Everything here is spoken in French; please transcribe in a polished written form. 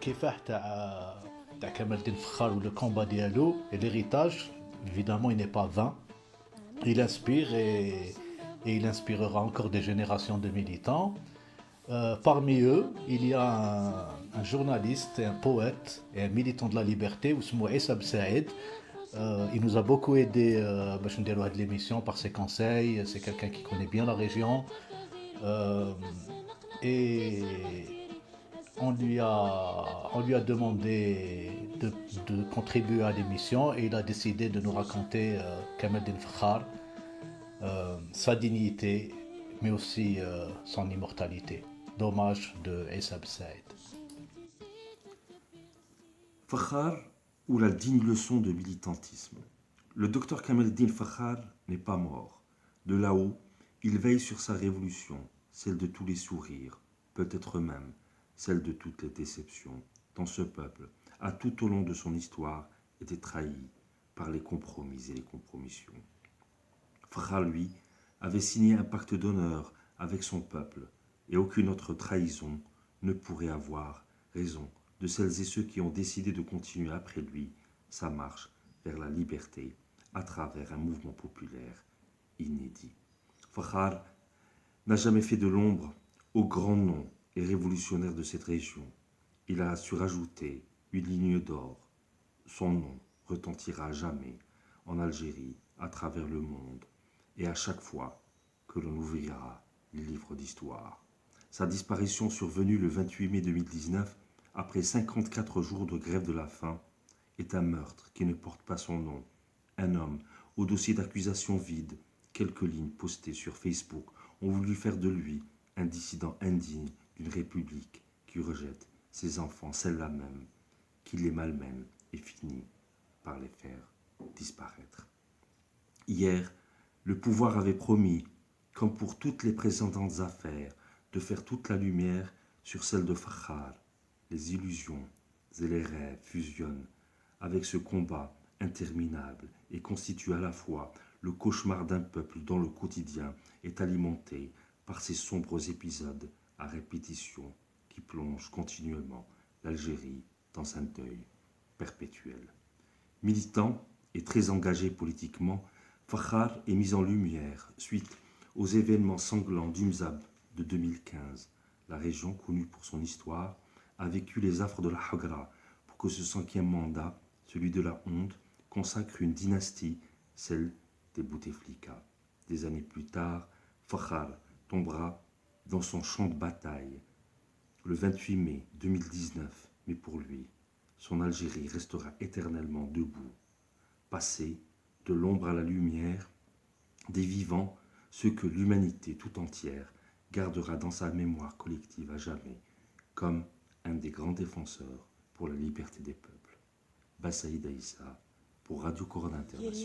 كفاح تاع كمال الدين فخار ou le combat ديالو et l'héritage évidemment il n'est pas vain. Il inspire et il inspirera encore des générations de militants. Parmi eux, il y a un journaliste, un poète et un militant de la liberté, Ousmou Issa Bsaïd. Il nous a beaucoup aidé à l'émission par ses conseils. C'est quelqu'un qui connaît bien la région. Et on lui a demandé de contribuer à l'émission et il a décidé de nous raconter Kamel Din Fakhar, sa dignité, mais aussi son immortalité. Dommage de Issa Bsaïd. Fakhar ou la digne leçon de militantisme. Le docteur Kamel Din Fakhar n'est pas mort. De là-haut, il veille sur sa révolution, celle de tous les sourires, peut-être même celle de toutes les déceptions, dont ce peuple a tout au long de son histoire été trahi par les compromis et les compromissions. Fakhar, lui, avait signé un pacte d'honneur avec son peuple, et aucune autre trahison ne pourrait avoir raison de celles et ceux qui ont décidé de continuer après lui sa marche vers la liberté à travers un mouvement populaire inédit. Fakhar n'a jamais fait de l'ombre au grand nom et révolutionnaire de cette région. Il a su rajouter une ligne d'or. Son nom retentira à jamais en Algérie, à travers le monde, et à chaque fois que l'on ouvrira les livres d'histoire. Sa disparition survenue le 28 mai 2019, après 54 jours de grève de la faim, est un meurtre qui ne porte pas son nom. Un homme au dossier d'accusation vide, quelques lignes postées sur Facebook ont voulu faire de lui un dissident indigne d'une république qui rejette ses enfants, celle-là même, qui les malmène et finit par les faire disparaître. Hier, le pouvoir avait promis, comme pour toutes les précédentes affaires, de faire toute la lumière sur celle de Fakhar. Les illusions et les rêves fusionnent avec ce combat interminable et constituent à la fois le cauchemar d'un peuple dont le quotidien est alimenté par ces sombres épisodes à répétition qui plongent continuellement l'Algérie dans un deuil perpétuel. Militant et très engagé politiquement, Fakhar est mis en lumière suite aux événements sanglants d'Umzab de 2015. La région, connue pour son histoire, a vécu les affres de la Hagra pour que ce 5e mandat, celui de la honte, consacre une dynastie, celle des Bouteflika. Des années plus tard, Fakhar tombera dans son champ de bataille le 28 mai 2019, mais pour lui, son Algérie restera éternellement debout, passé de l'ombre à la lumière, des vivants, ceux que l'humanité tout entière gardera dans sa mémoire collective à jamais, comme un des grands défenseurs pour la liberté des peuples. Bassaïd Aïssa pour Radio Corona International.